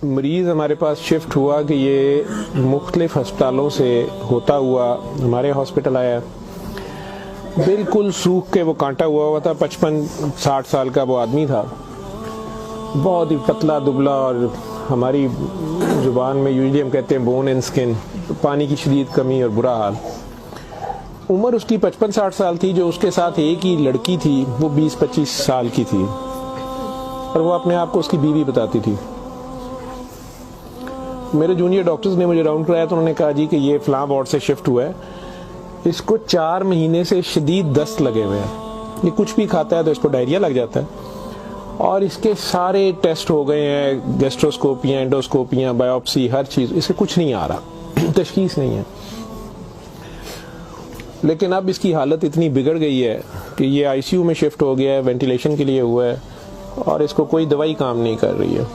मरीज़ हमारे पास शिफ्ट हुआ कि ये मुख्तलिफ़ अस्पतालों से होता हुआ हमारे हॉस्पिटल आया। बिल्कुल सूख के वो कांटा हुआ था। 55-60 साल का वो आदमी था, बहुत ही पतला दुबला, और हमारी ज़ुबान में यूजली हम कहते हैं बोन एंड स्किन, पानी की शदीद कमी और बुरा हाल। उम्र उसकी 55-60 साल थी। जो उसके साथ एक ही लड़की थी वो 20-25 साल की थी, और वो अपने आप को उसकी बीवी बताती थी। मेरे जूनियर डॉक्टर्स ने मुझे राउंड कराया तो उन्होंने कहा जी कि ये फ़लाँ वार्ड से शिफ्ट हुआ है, इसको 4 महीने से शदीद दस्त लगे हुए हैं, ये कुछ भी खाता है तो इसको डायरिया लग जाता है, और इसके सारे टेस्ट हो गए हैं, गैस्ट्रोस्कोपियाँ, एंडोस्कोपियाँ, बायोप्सी, हर चीज़, इसे कुछ नहीं आ रहा, तशखीस नहीं है। लेकिन अब इसकी हालत इतनी बिगड़ गई है कि ये आईसीयू में शिफ्ट हो गया है, वेंटिलेशन के लिए हुआ है, और इसको कोई दवाई काम नहीं कर रही है।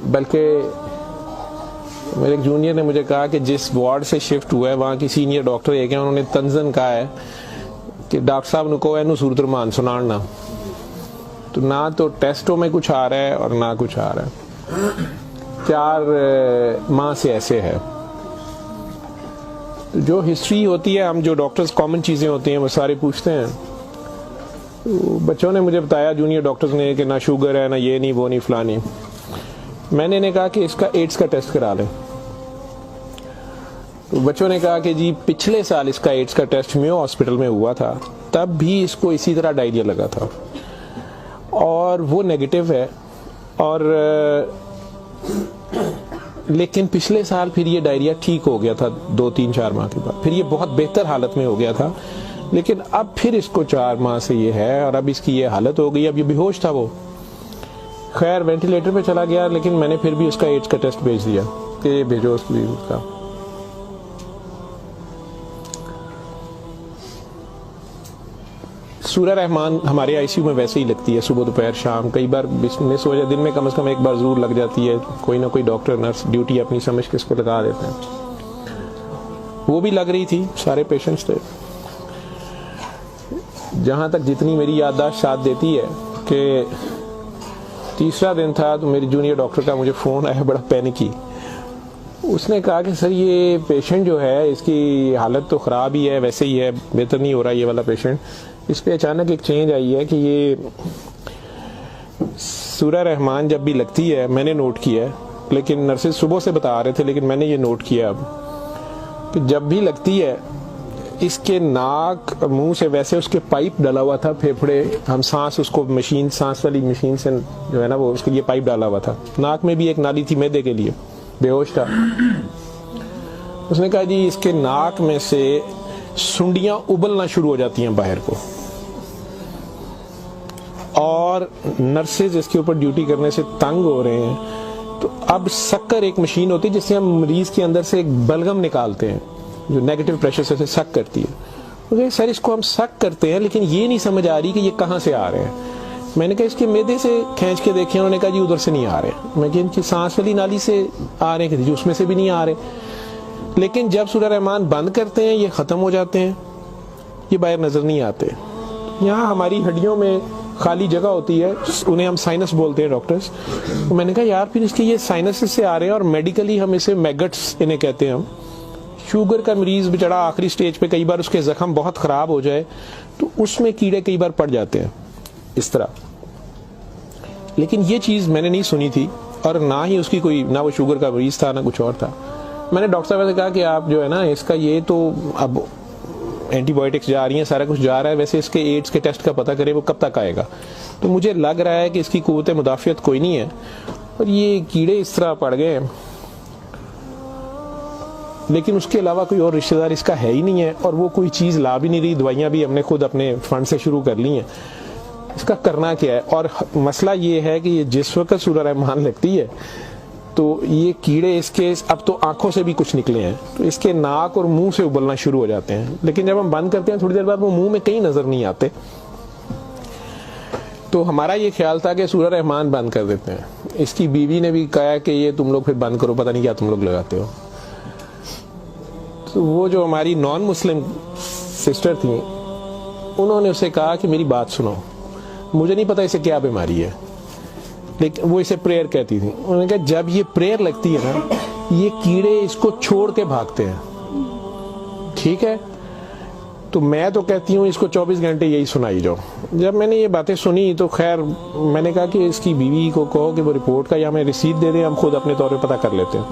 बल्कि मेरे एक जूनियर ने मुझे कहा कि जिस वार्ड से शिफ्ट हुआ है वहाँ की सीनियर डॉक्टर एक है, उन्होंने तंजन कहा है कि डॉक्टर साहब ने कहो एनू सूरत रमान सुनाना। तो ना तो टेस्टों में कुछ आ रहा है और ना कुछ आ रहा है। 4 माह से ऐसे है। जो हिस्ट्री होती है, हम जो डॉक्टर्स कॉमन चीज़ें होती हैं वो सारे पूछते हैं। तो बच्चों ने मुझे बताया, जूनियर डॉक्टर्स ने, कि ना शुगर है, ना ये नहीं, वो नहीं, फलानी। मैंने इन्हें कहा कि इसका एड्स का टेस्ट करा लें। तो बच्चों ने कहा कि जी पिछले साल इसका एड्स का टेस्ट मेयो हॉस्पिटल में हुआ था, तब भी इसको इसी तरह डायरिया लगा था और वो नेगेटिव है, और लेकिन पिछले साल फिर ये डायरिया ठीक हो गया था 2-3-4 माह के बाद, फिर ये बहुत बेहतर हालत में हो गया था, लेकिन अब फिर इसको 4 माह से ये है और अब इसकी ये हालत हो गई। अब ये बेहोश था वो, खैर वेंटिलेटर पे चला गया, लेकिन मैंने फिर भी उसका एड्स का टेस्ट भेज दिया कि भेजो उसका। सूरह रहमान हमारे आईसीयू में वैसे ही लगती है, सुबह दोपहर शाम, कई बार मिस हो जाए, दिन में कम से कम एक बार जरूर लग जाती है। कोई ना कोई डॉक्टर नर्स ड्यूटी अपनी समझ के इसको लगा देते हैं। वो भी लग रही थी, सारे पेशेंट्स थे। जहाँ तक जितनी मेरी याददाश्त साथ देती है कि तीसरा दिन था तो मेरी जूनियर डॉक्टर का मुझे फ़ोन आया, बड़ा पैनिकी। उसने कहा कि सर ये पेशेंट जो है इसकी हालत तो ख़राब ही है, वैसे ही है, बेहतर नहीं हो रहा ये वाला पेशेंट। इस पर अचानक एक चेंज आई है कि ये सूरह रहमान जब भी लगती है, मैंने नोट किया है, लेकिन नर्सेज सुबह से बता रहे थे, लेकिन मैंने ये नोट किया अब कि जब भी लगती है इसके नाक मुंह से वैसे उसके पाइप डाला हुआ था, फेफड़े, हम सांस उसको मशीन, सांस वाली मशीन से जो है ना वो उसके लिए पाइप डाला हुआ था, नाक में भी एक नाली थी मैदे के लिए, बेहोश था। उसने कहा जी इसके नाक में से सुंडियां उबलना शुरू हो जाती हैं बाहर को, और नर्सेज इसके ऊपर ड्यूटी करने से तंग हो रहे हैं। तो अब शक्कर एक मशीन होती है जिससे हम मरीज के अंदर से एक बलगम निकालते हैं जो नेगेटिव प्रेशर से सक करती है। तो सर इसको हम सक करते हैं, लेकिन ये नहीं समझ आ रही कि ये कहाँ से आ रहे हैं। मैंने कहा इसके मैदे से खींच के देखे, उन्होंने कहा जी उधर से नहीं आ रहे। मैं कहा इनकी सांस वाली नाली से आ रहे हैं, उसमें से भी नहीं आ रहे। लेकिन जब सूरह रहमान बंद करते हैं ये ख़त्म हो जाते हैं, ये बाहर नज़र नहीं आते। यहाँ हमारी हड्डियों में खाली जगह होती है, उन्हें हम साइनस बोलते हैं डॉक्टर्स। तो मैंने कहा यार फिर इसके ये साइनस से आ रहे हैं, और मेडिकली हम इसे मैगट्स इन्हें कहते हैं हम। शुगर का मरीज बेचारा आखिरी स्टेज पे, कई बार उसके जख्म बहुत ख़राब हो जाए तो उसमें कीड़े कई बार पड़ जाते हैं इस तरह। लेकिन ये चीज़ मैंने नहीं सुनी थी, और ना ही उसकी कोई, ना वो शुगर का मरीज था ना कुछ और था। मैंने डॉक्टर साहब से कहा कि आप जो है ना इसका ये तो अब एंटीबायोटिक्स जा रही हैं, सारा कुछ जा रहा है, वैसे इसके एड्स के टेस्ट का पता करें वो कब तक आएगा। तो मुझे लग रहा है कि इसकी कुव्वत मुदाफ़ियत कोई नहीं है और ये कीड़े इस तरह पड़ गए हैं, लेकिन उसके अलावा कोई और रिश्तेदार इसका है ही नहीं है, और वो कोई चीज़ ला भी नहीं रही। दवाइयाँ भी हमने खुद अपने फंड से शुरू कर ली हैं। इसका करना क्या है? और मसला ये है कि ये जिस वक्त सूरह रहमान लगती है तो ये कीड़े इसके अब तो आंखों से भी कुछ निकले हैं, तो इसके नाक और मुंह से उबलना शुरू हो जाते हैं। लेकिन जब हम बंद करते हैं थोड़ी देर बाद वो मुंह में कहीं नजर नहीं आते। तो हमारा ये ख्याल था कि सूरह रहमान बंद कर देते हैं। इसकी बीवी ने भी कहा कि ये तुम लोग फिर बंद करो, पता नहीं क्या तुम लोग लगाते हो। तो वो जो हमारी नॉन मुस्लिम सिस्टर थी, उन्होंने उसे कहा कि मेरी बात सुनो, मुझे नहीं पता इसे क्या बीमारी है, लेकिन वो इसे प्रेयर कहती थी। उन्होंने कहा जब ये प्रेयर लगती है ना, ये कीड़े इसको छोड़ के भागते हैं। ठीक है, तो मैं तो कहती हूँ इसको 24 घंटे यही सुनाई जाओ। जब मैंने ये बातें सुनी तो खैर मैंने कहा कि इसकी बीवी को कहो कि वो रिपोर्ट का या हमें रिसीट दे दें, हम खुद अपने तौर पे पता कर लेते हैं।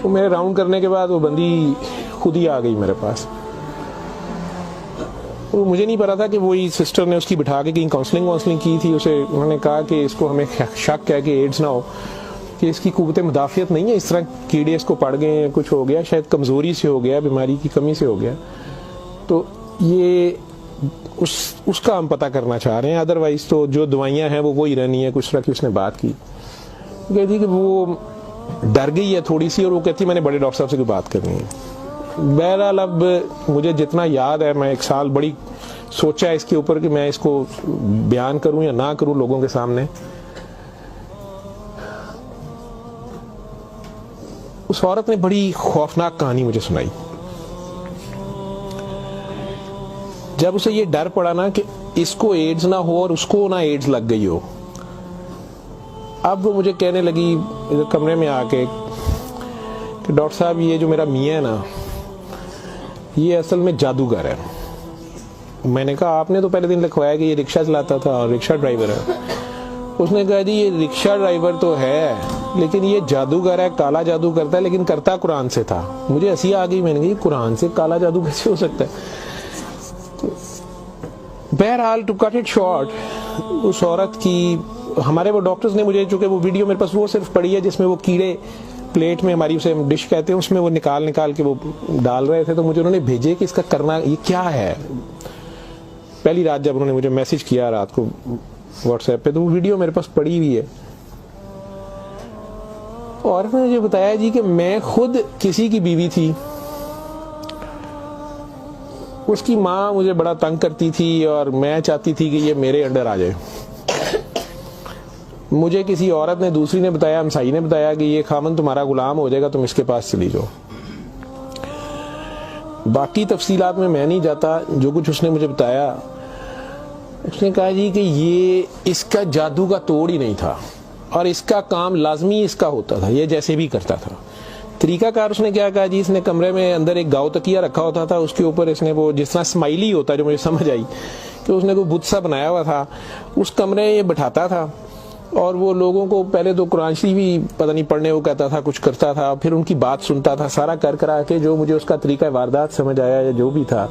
तो मेरे राउंड करने के बाद वो बंदी खुद ही आ गई मेरे पास। वो मुझे नहीं पता था कि वही सिस्टर ने उसकी बिठा के कहीं काउंसलिंग की थी। उसे उन्होंने कहा कि इसको हमें शक है कि एड्स ना हो, कि इसकी कुव्वत मुदाफ़ियत नहीं है, इस तरह कीड़े इसको पड़ गए, कुछ हो गया, शायद कमज़ोरी से हो गया, बीमारी की कमी से हो गया। तो ये उसका हम पता करना चाह रहे हैं। अदरवाइज तो जो दवाइयाँ हैं वो वही रहनी है। कुछ तरह की उसने बात की, कहती कि वो डर गई है थोड़ी सी, और वो कहती मैंने बड़े डॉक्टर साहब से कोई बात करनी है। बहरहाल अब मुझे जितना याद है, मैं 1 साल बड़ी सोचा है इसके ऊपर कि मैं इसको बयान करूं या ना करूं लोगों के सामने। उस औरत ने बड़ी खौफनाक कहानी मुझे सुनाई। जब उसे ये डर पड़ा ना कि इसको एड्स ना हो और उसको ना एड्स लग गई हो, अब वो मुझे कहने लगी इधर कमरे में आके कि डॉक्टर साहब ये जो मेरा मियां है ना, ये असल में जादूगर है। मैंने कहा आपने तो पहले दिन लिखवाया कि ये रिक्शा चलाता था और रिक्शा ड्राइवर है। उसने कहा जी ये रिक्शा ड्राइवर तो है, लेकिन ये जादूगर है, काला जादू करता है, लेकिन करता कुरान से था। मुझे हंसी आ गई, मैंने कहा कुरान से काला जादू कैसे हो सकता है। बहरहाल टू कट इट शॉर्ट, उस औरत की हमारे वो डॉक्टर्स ने मुझे, चूंकि वो वीडियो मेरे पास वो सिर्फ पड़ी है जिसमें वो कीड़े प्लेट में, हमारी उसे डिश कहते हैं, उसमें वो निकाल के वो डाल रहे थे, तो मुझे उन्होंने भेजे कि इसका करना ये क्या है। पहली रात जब उन्होंने मुझे मैसेज किया रात को व्हाट्सएप पे, तो वो वीडियो मेरे पास पड़ी हुई है। और उसने मुझे बताया जी कि मैं खुद किसी की बीवी थी, उसकी माँ मुझे बड़ा तंग करती थी और मैं चाहती थी कि ये मेरे अंडर आ जाए। मुझे किसी औरत ने, दूसरी ने बताया, हमसाई ने बताया कि ये खामन तुम्हारा गुलाम हो जाएगा, तुम इसके पास चली जाओ। बाकी तफसीलात में मैं नहीं जाता, जो कुछ उसने मुझे बताया, उसने कहा जी कि ये इसका जादू का तोड़ ही नहीं था और इसका काम लाजमी इसका होता था, ये जैसे भी करता था। तरीकाकार उसने क्या कहा जी, इसने कमरे में अंदर एक गाव तकिया रखा होता था, उसके ऊपर इसने वो जिस तरह स्माइली होता है, जो मुझे समझ आई कि उसने कोई बुत सा बनाया हुआ था, उस कमरे में ये बैठाता था और वो लोगों को पहले तो कुरान शरीफ भी पता नहीं पढ़ने को कहता था, कुछ करता था, फिर उनकी बात सुनता था, सारा कर करा के जो मुझे उसका तरीका वारदात समझ आया या जो भी था।